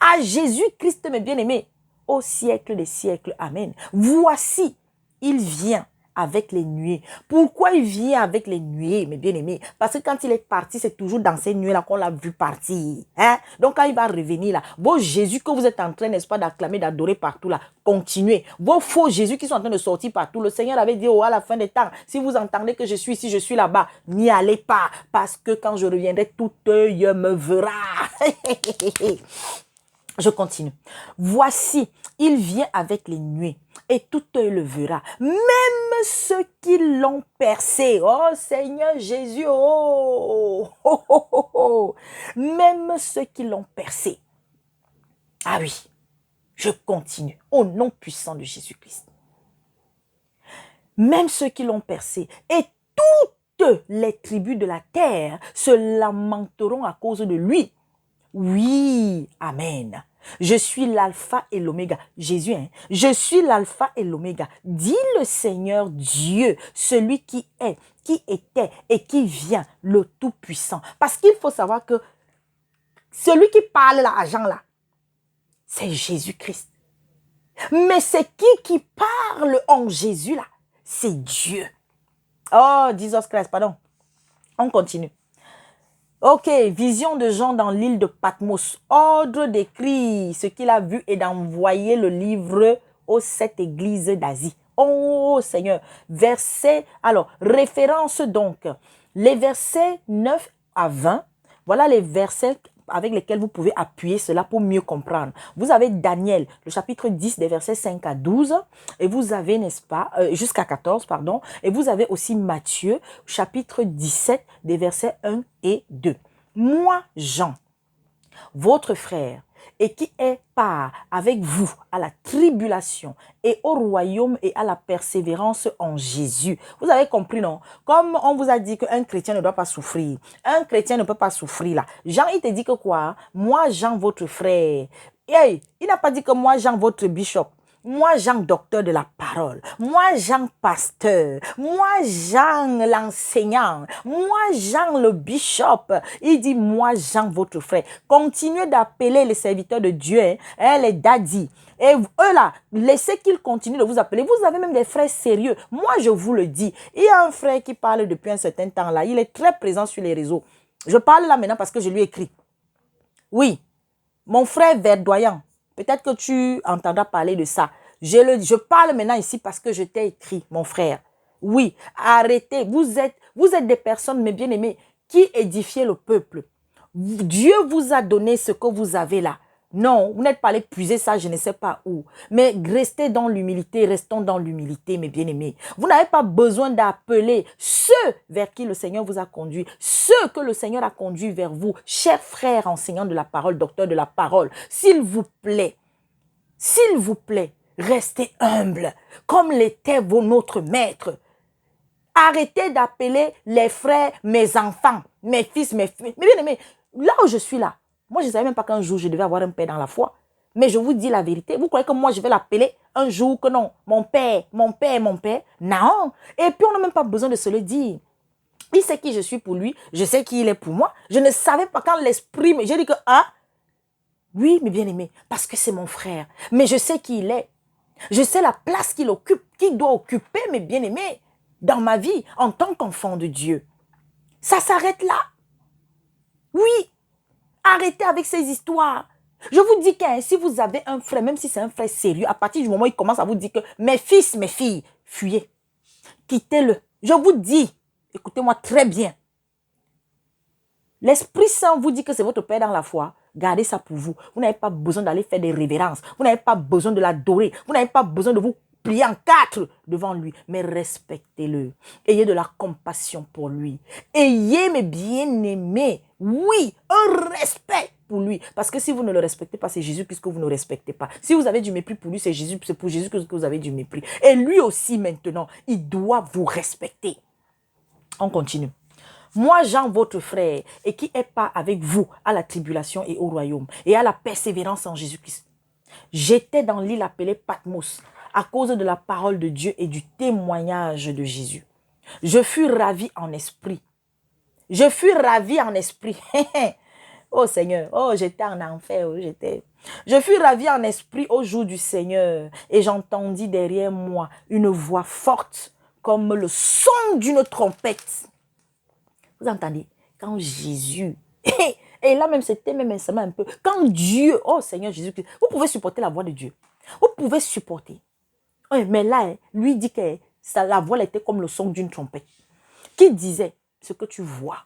À Jésus-Christ, mes bien-aimés, au siècle des siècles. Amen. Voici, il vient avec les nuées. Pourquoi il vient avec les nuées, mes bien-aimés? Parce que quand il est parti, c'est toujours dans ces nuées-là qu'on l'a vu partir. Hein? Donc quand il va revenir là, vos Jésus que vous êtes en train, n'est-ce pas, d'acclamer, d'adorer partout là, continuez. Vos faux Jésus qui sont en train de sortir partout, le Seigneur avait dit, oh, à la fin des temps, si vous entendez que je suis ici, je suis là-bas, n'y allez pas, parce que quand je reviendrai, tout œil me verra. Je continue. Voici, il vient avec les nuées et tout œil le verra. Même ceux qui l'ont percé. Oh Seigneur Jésus, oh, oh, oh, oh, oh. Même ceux qui l'ont percé. Ah oui, je continue. Au nom puissant de Jésus-Christ. Même ceux qui l'ont percé et toutes les tribus de la terre se lamenteront à cause de lui. Oui, amen. Je suis l'alpha et l'oméga. Jésus, hein? Je suis l'alpha et l'oméga. Dit le Seigneur Dieu, celui qui est, qui était et qui vient, le Tout-Puissant. Parce qu'il faut savoir que celui qui parle là, à Jean là, c'est Jésus-Christ. Mais c'est qui parle en Jésus là? C'est Dieu. Oh, Jesus Christ, pardon. On continue. Ok, vision de Jean dans l'île de Patmos. Ordre d'écrire ce qu'il a vu et d'envoyer le livre aux 7 églises d'Asie. Oh Seigneur, verset, alors, référence donc, les versets 9 à 20, voilà les versets avec lesquels vous pouvez appuyer cela pour mieux comprendre. Vous avez Daniel, le chapitre 10 des versets 5 à 12, et vous avez, n'est-ce pas, jusqu'à 14, pardon, et vous avez aussi Matthieu, chapitre 17 des versets 1 et 2. Moi, Jean, votre frère, et qui est part avec vous à la tribulation et au royaume et à la persévérance en Jésus. Vous avez compris, non? Comme on vous a dit qu'un chrétien ne doit pas souffrir. Un chrétien ne peut pas souffrir là. Jean, il te dit que quoi? Moi, Jean, votre frère. Hey, il n'a pas dit que moi, Jean, votre bishop. Moi, Jean, docteur de la parole. Moi, Jean, pasteur. Moi, Jean, l'enseignant. Moi, Jean, le bishop. Il dit, moi, Jean, votre frère. Continuez d'appeler les serviteurs de Dieu, hein, les daddies. Et eux là, laissez qu'ils continuent de vous appeler. Vous avez même des frères sérieux. Moi, je vous le dis. Il y a un frère qui parle depuis un certain temps là. Il est très présent sur les réseaux. Je parle là maintenant parce que je lui écris. Oui, mon frère verdoyant. Peut-être que tu entendras parler de ça. Je parle maintenant ici parce que je t'ai écrit, mon frère. Oui, arrêtez. Vous êtes des personnes, mes bien-aimés, qui édifiez le peuple. Dieu vous a donné ce que vous avez là. Non, vous n'êtes pas allé puiser ça, je ne sais pas où. Mais restez dans l'humilité, restons dans l'humilité, mes bien-aimés. Vous n'avez pas besoin d'appeler ceux vers qui le Seigneur vous a conduit, ceux que le Seigneur a conduit vers vous, chers frères enseignants de la parole, docteurs de la parole. S'il vous plaît, restez humbles, comme l'était notre maître. Arrêtez d'appeler les frères mes enfants, mes fils, mes filles. Mais bien aimé, là où je suis là, moi je ne savais même pas qu'un jour je devais avoir un père dans la foi. Mais je vous dis la vérité. Vous croyez que moi je vais l'appeler un jour que non, mon père, mon père, mon père? Non. Et puis on n'a même pas besoin de se le dire. Il sait qui je suis pour lui, je sais qui il est pour moi. Je ne savais pas quand l'esprit, j'ai dit que, hein? Oui, mes bien-aimés, parce que c'est mon frère. Mais je sais qui il est. Je sais la place qu'il occupe, qu'il doit occuper, mes bien-aimés, dans ma vie, en tant qu'enfant de Dieu. Ça s'arrête là. Oui, arrêtez avec ces histoires. Je vous dis que si vous avez un frère, même si c'est un frère sérieux, à partir du moment où il commence à vous dire que mes fils, mes filles, fuyez, quittez-le. Je vous dis, écoutez-moi très bien. L'Esprit Saint vous dit que c'est votre Père dans la foi. Gardez ça pour vous. Vous n'avez pas besoin d'aller faire des révérences. Vous n'avez pas besoin de l'adorer. Vous n'avez pas besoin de vous plier en 4 devant lui. Mais respectez-le. Ayez de la compassion pour lui. Ayez, mes bien-aimés, oui, un respect pour lui. Parce que si vous ne le respectez pas, c'est Jésus puisque vous ne respectez pas. Si vous avez du mépris pour lui, c'est pour Jésus que vous avez du mépris. Et lui aussi maintenant, il doit vous respecter. On continue. Moi, Jean, votre frère, et qui est pas avec vous à la tribulation et au royaume, et à la persévérance en Jésus-Christ. J'étais dans l'île appelée Patmos, à cause de la parole de Dieu et du témoignage de Jésus. Je fus ravi en esprit. Je fus ravi en esprit. Oh Seigneur, oh j'étais en enfer, oh, Je fus ravi en esprit au jour du Seigneur et j'entendis derrière moi une voix forte comme le son d'une trompette. Vous entendez? Quand Jésus, et là même c'était même un peu, quand Dieu, oh Seigneur Jésus-Christ, vous pouvez supporter la voix de Dieu. Vous pouvez supporter. Oui, mais là, lui dit que la voix était comme le son d'une trompette. Qui disait, ce que tu vois,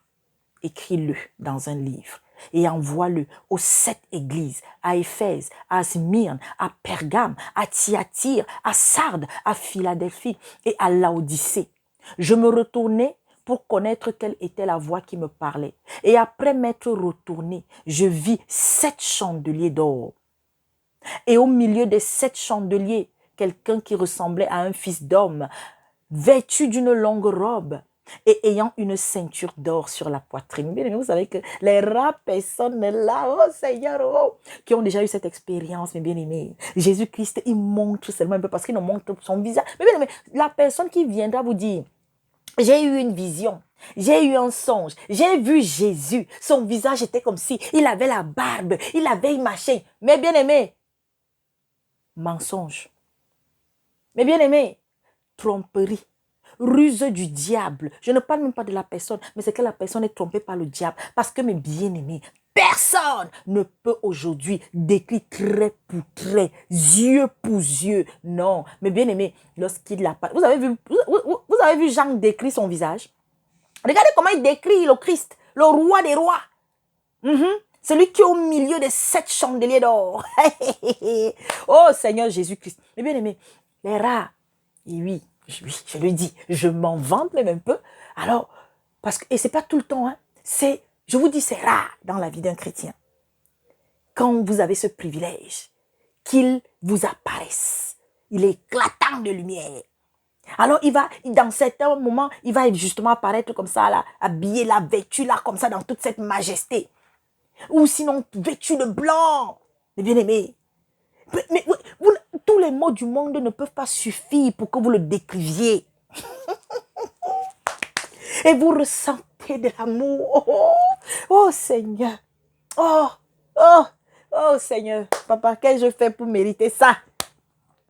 écris-le dans un livre et envoie-le aux 7 églises, à Éphèse, à Smyrne, à Pergame, à Thyatire, à Sardes, à Philadelphie et à Laodicée. Je me retournai pour connaître quelle était la voix qui me parlait. Et après m'être retourné, je vis 7 chandeliers d'or. Et au milieu des 7 chandeliers, quelqu'un qui ressemblait à un fils d'homme, vêtu d'une longue robe et ayant une ceinture d'or sur la poitrine. Bien aimé, vous savez que les rares personnes là, oh Seigneur, oh, qui ont déjà eu cette expérience, mes bien-aimés, Jésus-Christ, il montre seulement un peu parce qu'il nous montre son visage. Mais bien aimé, la personne qui viendra vous dire, j'ai eu une vision, j'ai eu un songe, j'ai vu Jésus, son visage était comme si il avait la barbe, il avait marché. Mais bien aimé, mensonge. Mais bien aimé, tromperie. Ruse du diable. Je ne parle même pas de la personne, mais c'est que la personne est trompée par le diable. Parce que mes bien-aimés, personne ne peut aujourd'hui décrire trait pour trait, yeux pour yeux. Non, mes bien-aimés, lorsqu'il l'a pas... Vous avez vu Jean décrire son visage? Regardez comment il décrit le Christ, le roi des rois. Celui qui est au milieu des 7 chandeliers d'or. Oh Seigneur Jésus-Christ. Mes bien-aimés, les rats, et oui, je lui dis, je m'en vante même un peu. Alors, parce que, et c'est pas tout le temps, hein, je vous dis, c'est rare dans la vie d'un chrétien. Quand vous avez ce privilège, qu'il vous apparaisse, il est éclatant de lumière. Alors, dans certains moments, il va justement apparaître comme ça, là, habillé, là, vêtu, là, comme ça, dans toute cette majesté. Ou sinon, vêtu de blanc. Mais bien aimé, tous les mots du monde ne peuvent pas suffire pour que vous le décriviez. Et vous ressentez de l'amour. Oh Seigneur. Oh Seigneur. Papa, qu'est-ce que je fais pour mériter ça?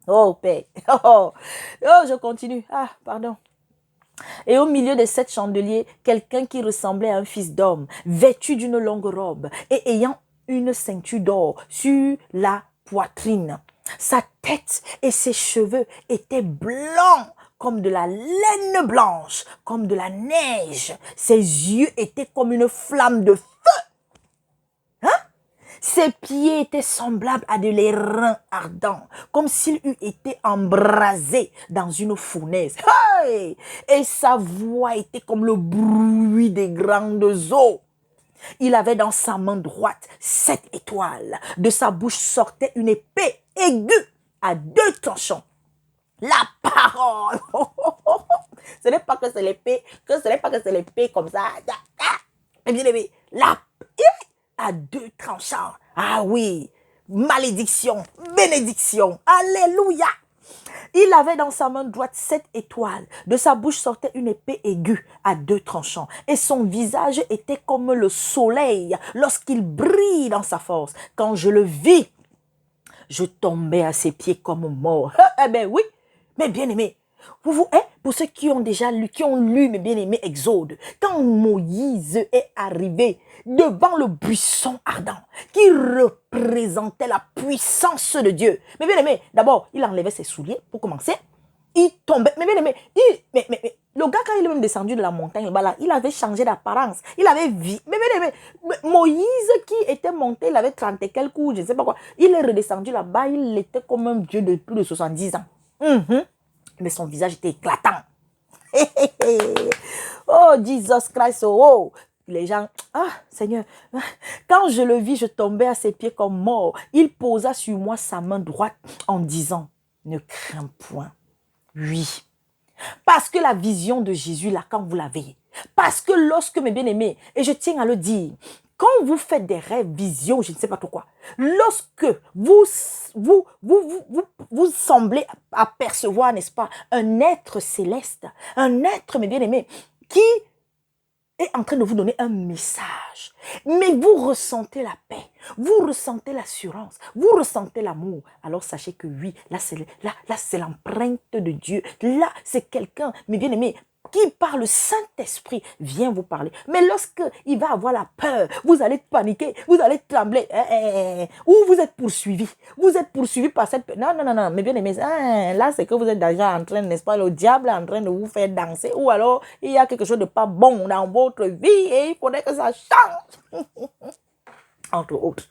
Oh Père. Oh, je continue. Ah, pardon. Et au milieu des 7 chandeliers, quelqu'un qui ressemblait à un fils d'homme, vêtu d'une longue robe et ayant une ceinture d'or sur la poitrine. Sa tête et ses cheveux étaient blancs comme de la laine blanche, comme de la neige. Ses yeux étaient comme une flamme de feu. Ses pieds étaient semblables à de l'airain ardent, comme s'il eût été embrasé dans une fournaise. Hey! Et sa voix était comme le bruit des grandes eaux. Il avait dans sa main droite 7 étoiles. De sa bouche sortait une épée aiguë à 2 tranchants. La parole. Ce n'est pas que c'est l'épée, comme ça. Et bien aimé, à 2 tranchants. Ah oui, malédiction, bénédiction. Alléluia. Il avait dans sa main droite 7 étoiles. De sa bouche sortait une épée aiguë à 2 tranchants. Et son visage était comme le soleil lorsqu'il brille dans sa force. Quand je le vis, je tombais à ses pieds comme mort. Eh bien oui, mais bien aimé. Pour ceux qui ont déjà lu, mes bien-aimés Exode, quand Moïse est arrivé devant le buisson ardent, qui représentait la puissance de Dieu. Mais bien aimé, d'abord, il enlevait ses souliers pour commencer. Il tombait. Mais bien aimé, le gars, quand il est même descendu de la montagne, là, il avait changé d'apparence. Il avait vu. Mais bien aimé, Moïse qui était monté, il avait 30 et quelques coups, je ne sais pas quoi. Il est redescendu là-bas, il était comme un vieux de plus de 70 ans. Mais son visage était éclatant. Oh, Jesus Christ, oh. Les gens, ah, Seigneur, quand je le vis, je tombais à ses pieds comme mort. Il posa sur moi sa main droite en disant, ne crains point. Oui. Parce que la vision de Jésus, là, quand vous l'avez, parce que lorsque, mes bien-aimés, et je tiens à le dire, quand vous faites des rêves, visions, je ne sais pas pourquoi, lorsque vous vous semblez apercevoir, n'est-ce pas, un être céleste, un être, mes bien-aimés, qui est en train de vous donner un message. Mais vous ressentez la paix, vous ressentez l'assurance, vous ressentez l'amour. Alors sachez que oui, là c'est l'empreinte de Dieu. Là, c'est quelqu'un, mes bien-aimés, qui par le Saint-Esprit vient vous parler. Mais lorsque il va avoir la peur, vous allez paniquer, vous allez trembler, ou vous êtes poursuivi. Vous êtes poursuivi par cette peur. Non, non, non, non, mes bien-aimés, là c'est que vous êtes déjà en train, n'est-ce pas, le diable est en train de vous faire danser, ou alors il y a quelque chose de pas bon dans votre vie et il faudrait que ça change. Entre autres.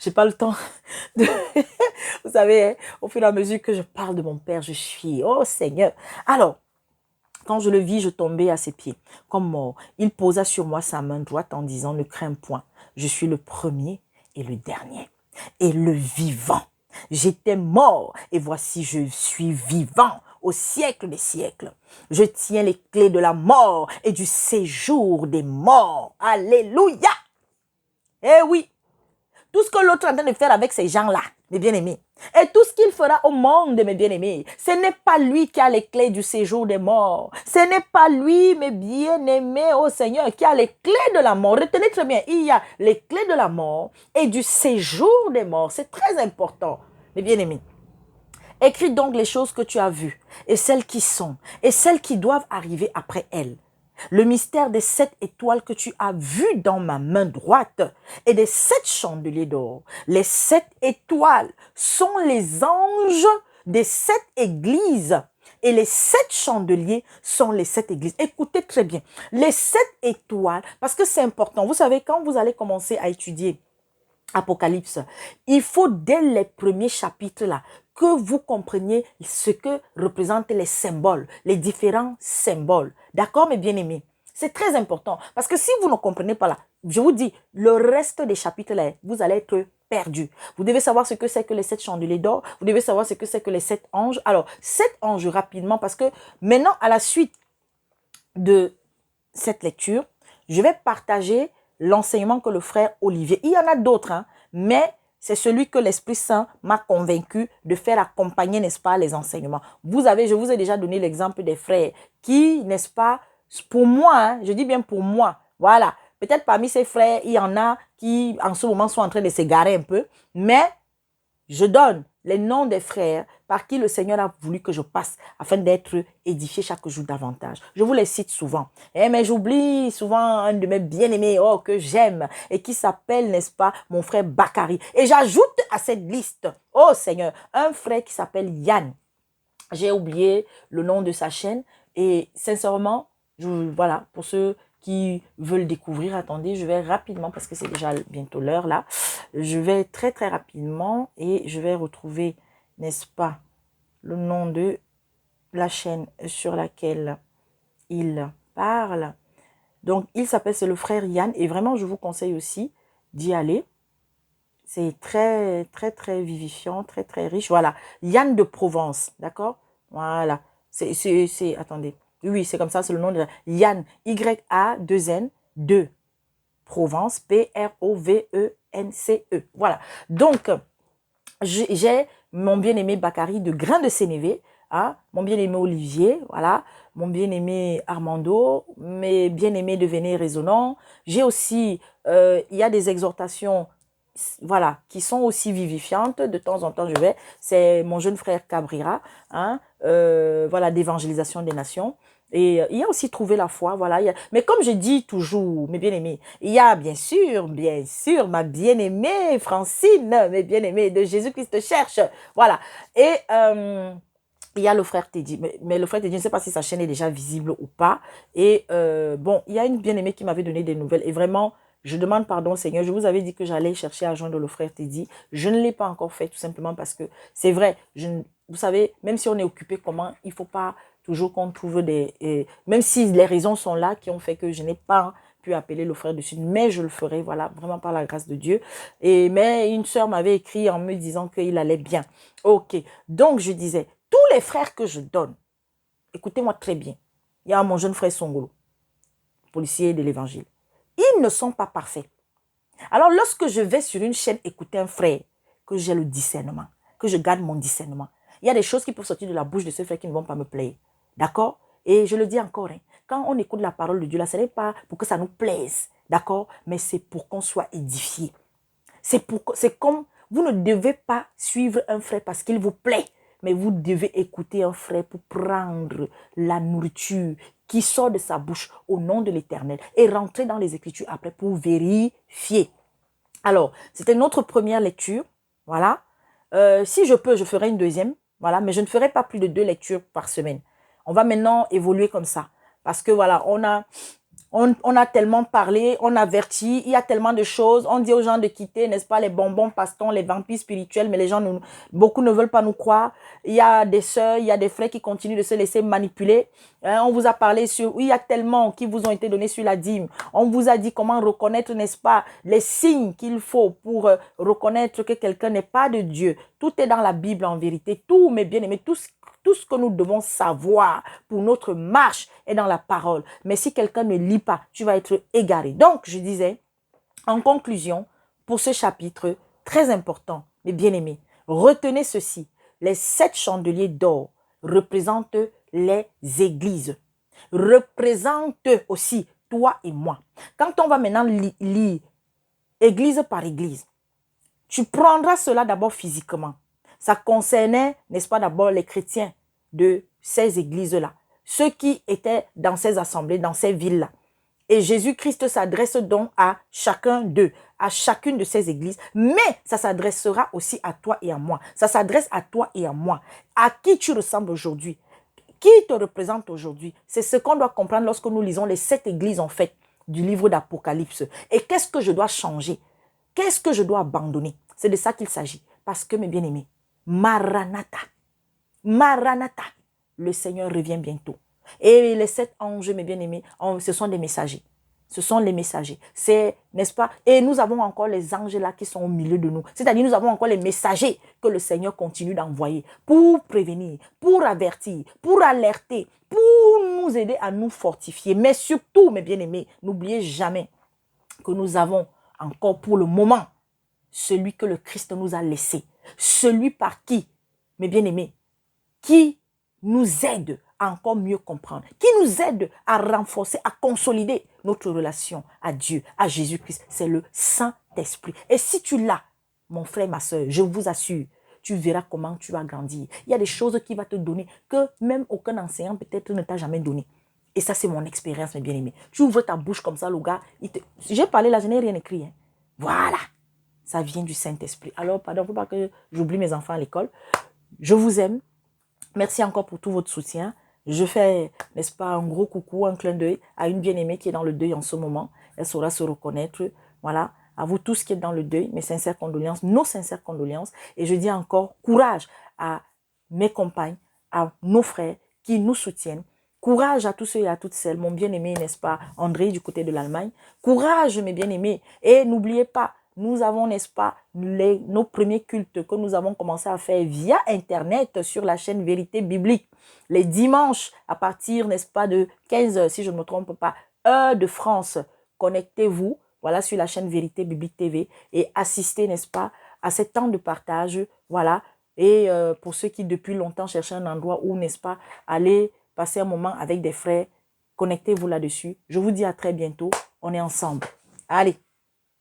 Je n'ai pas le temps de... Vous savez, hein, au fur et à mesure que je parle de mon Père, je suis, oh Seigneur. Alors, quand je le vis, je tombais à ses pieds, comme mort. Il posa sur moi sa main droite en disant, ne crains point, je suis le premier et le dernier, et le vivant. J'étais mort, et voici je suis vivant au siècle des siècles. Je tiens les clés de la mort et du séjour des morts. Alléluia! Eh oui! Tout ce que l'autre est en train de faire avec ces gens-là, mes bien-aimés, et tout ce qu'il fera au monde, mes bien-aimés, ce n'est pas lui qui a les clés du séjour des morts. Ce n'est pas lui, mes bien-aimés, oh Seigneur, qui a les clés de la mort. Retenez très bien, il y a les clés de la mort et du séjour des morts. C'est très important, mes bien-aimés. Écris donc les choses que tu as vues, et celles qui sont, et celles qui doivent arriver après elles. Le mystère des 7 étoiles que tu as vues dans ma main droite et des 7 chandeliers d'or. Les 7 étoiles sont les anges des 7 églises et les 7 chandeliers sont les 7 églises. Écoutez très bien, les 7 étoiles, parce que c'est important. Vous savez, quand vous allez commencer à étudier Apocalypse, il faut dès les premiers chapitres là, que vous compreniez ce que représentent les symboles, les différents symboles. D'accord, mes bien-aimés? C'est très important. Parce que si vous ne comprenez pas là, je vous dis, le reste des chapitres là, vous allez être perdu. Vous devez savoir ce que c'est que les 7 chandeliers d'or. Vous devez savoir ce que c'est que les 7 anges. Alors, 7 anges rapidement, parce que maintenant, à la suite de cette lecture, je vais partager l'enseignement que le frère Olivier, il y en a d'autres, hein, mais c'est celui que l'Esprit Saint m'a convaincu de faire accompagner, n'est-ce pas, les enseignements. Je vous ai déjà donné l'exemple des frères qui, n'est-ce pas, pour moi, hein, je dis bien pour moi, voilà. Peut-être parmi ces frères, il y en a qui, en ce moment, sont en train de s'égarer un peu, mais je donne les noms des frères par qui le Seigneur a voulu que je passe afin d'être édifié chaque jour davantage. Je vous les cite souvent. Mais j'oublie souvent un de mes bien-aimés que j'aime et qui s'appelle, n'est-ce pas, mon frère Bakari. Et j'ajoute à cette liste, oh Seigneur, un frère qui s'appelle Yann. J'ai oublié le nom de sa chaîne et sincèrement, voilà, pour ceux qui veulent découvrir, attendez, je vais rapidement, parce que c'est déjà bientôt l'heure là, je vais très très rapidement et je vais retrouver, n'est-ce pas, le nom de la chaîne sur laquelle il parle. Donc, il s'appelle, c'est le frère Yann, et vraiment, je vous conseille aussi d'y aller. C'est très, très, très vivifiant, très, très riche. Voilà, Yann de Provence, d'accord? Voilà, attendez. Oui, c'est comme ça, c'est le nom de Yann, Y-A-2-N, 2, Provence, P-R-O-V-E-N-C-E. Voilà, donc, j'ai mon bien-aimé Bakary de Grain de Sénévé, hein, mon bien-aimé Olivier, voilà, mon bien-aimé Armando, mes bien-aimés Devenez Résonnants. J'ai aussi, il y a des exhortations, voilà, qui sont aussi vivifiantes. De temps en temps, c'est mon jeune frère Cabrira, hein, voilà, d'évangélisation des nations. Et il y a aussi trouvé la foi, voilà. Mais comme je dis toujours, mes bien-aimés, il y a bien sûr, ma bien-aimée Francine, mes bien-aimés de Jésus-Christ cherche, voilà. Et il y a le frère Teddy, mais le frère Teddy, je ne sais pas si sa chaîne est déjà visible ou pas. Et bon, il y a une bien-aimée qui m'avait donné des nouvelles. Et vraiment, je demande pardon, Seigneur. Je vous avais dit que j'allais chercher à joindre le frère Teddy. Je ne l'ai pas encore fait, tout simplement parce que c'est vrai. Vous savez, même si on est occupé, comment, il ne faut pas toujours qu'on trouve même si les raisons sont là qui ont fait que je n'ai pas pu appeler le frère du Sud, mais je le ferai, voilà, vraiment par la grâce de Dieu. Mais une sœur m'avait écrit en me disant qu'il allait bien. Ok, donc je disais, tous les frères que je donne, écoutez-moi très bien, il y a mon jeune frère Songolo, policier de l'évangile, ils ne sont pas parfaits. Alors lorsque je vais sur une chaîne écouter un frère, que j'ai le discernement, que je garde mon discernement, Il y a des choses qui peuvent sortir de la bouche de ce frère qui ne vont pas me plaire. D'accord? Et je le dis encore, hein, quand on écoute la parole de Dieu, là, ce n'est pas pour que ça nous plaise. D'accord? Mais c'est pour qu'on soit édifié. C'est comme, vous ne devez pas suivre un frère parce qu'il vous plaît, mais vous devez écouter un frère pour prendre la nourriture qui sort de sa bouche au nom de l'Éternel et rentrer dans les Écritures après pour vérifier. Alors, c'était notre première lecture. Voilà. Si je peux, je ferai une deuxième. Voilà. Mais je ne ferai pas plus de 2 lectures par semaine. On va maintenant évoluer comme ça. Parce que voilà, on a tellement parlé, on avertit, il y a tellement de choses. On dit aux gens de quitter, n'est-ce pas, les bonbons pastons, les vampires spirituels, mais les gens, beaucoup ne veulent pas nous croire. Il y a des sœurs, il y a des frères qui continuent de se laisser manipuler. On vous a parlé sur, il y a tellement qui vous ont été donnés sur la dîme. On vous a dit comment reconnaître, n'est-ce pas, les signes qu'il faut pour reconnaître que quelqu'un n'est pas de Dieu. Tout est dans la Bible en vérité. Tout, mes bien-aimés, tout ce que nous devons savoir pour notre marche est dans la parole. Mais si quelqu'un ne lit pas, tu vas être égaré. Donc, je disais, en conclusion, pour ce chapitre très important, mes bien-aimés, retenez ceci. Les 7 chandeliers d'or représentent les églises. Représentent aussi toi et moi. Quand on va maintenant lire église par église, tu prendras cela d'abord physiquement. Ça concernait, n'est-ce pas, d'abord les chrétiens de ces églises-là, ceux qui étaient dans ces assemblées, dans ces villes-là. Et Jésus-Christ s'adresse donc à chacun d'eux, à chacune de ces églises, mais ça s'adressera aussi à toi et à moi. Ça s'adresse à toi et à moi. À qui tu ressembles aujourd'hui? Qui te représente aujourd'hui? C'est ce qu'on doit comprendre lorsque nous lisons les 7 églises en fait du livre d'Apocalypse. Et qu'est-ce que je dois changer? Qu'est-ce que je dois abandonner? C'est de ça qu'il s'agit. Parce que mes bien-aimés, Maranatha, Maranatha, le Seigneur revient bientôt. Et les 7 anges, mes bien-aimés, ce sont des messagers. Ce sont les messagers. C'est, n'est-ce pas? Et nous avons encore les anges là qui sont au milieu de nous. C'est-à-dire, nous avons encore les messagers que le Seigneur continue d'envoyer pour prévenir, pour avertir, pour alerter, pour nous aider à nous fortifier. Mais surtout, mes bien-aimés, n'oubliez jamais que nous avons encore pour le moment celui que le Christ nous a laissé. Celui par qui, mes bien-aimés, qui nous aide à encore mieux comprendre, qui nous aide à renforcer, à consolider notre relation à Dieu, à Jésus-Christ. C'est le Saint-Esprit. Et si tu l'as, mon frère, ma soeur, je vous assure, tu verras comment tu vas grandir. Il y a des choses qu'il va te donner que même aucun enseignant peut-être ne t'a jamais donné. Et ça, c'est mon expérience, mes bien-aimés. Tu ouvres ta bouche comme ça, le gars, j'ai parlé là, je n'ai rien écrit. Hein. Voilà. Ça vient du Saint-Esprit. Alors, pardon, il ne faut pas que j'oublie mes enfants à l'école. Je vous aime. Merci encore pour tout votre soutien. Je fais, n'est-ce pas, un gros coucou, un clin d'œil à une bien-aimée qui est dans le deuil en ce moment. Elle saura se reconnaître. Voilà. À vous tous qui êtes dans le deuil, mes sincères condoléances, nos sincères condoléances. Et je dis encore courage à mes compagnes, à nos frères qui nous soutiennent. Courage à tous ceux et à toutes celles. Mon bien-aimé, n'est-ce pas, André du côté de l'Allemagne. Courage, mes bien-aimés. Et n'oubliez pas, nous avons, n'est-ce pas, nos premiers cultes que nous avons commencé à faire via Internet sur la chaîne Vérité Biblique. Les dimanches, à partir, n'est-ce pas, de 15h, si je ne me trompe pas, heure de France. Connectez-vous, voilà, sur la chaîne Vérité Biblique TV et assistez, n'est-ce pas, à ces temps de partage, voilà. Et pour ceux qui, depuis longtemps, cherchaient un endroit où, n'est-ce pas, aller passer un moment avec des frères, connectez-vous là-dessus. Je vous dis à très bientôt. On est ensemble. Allez.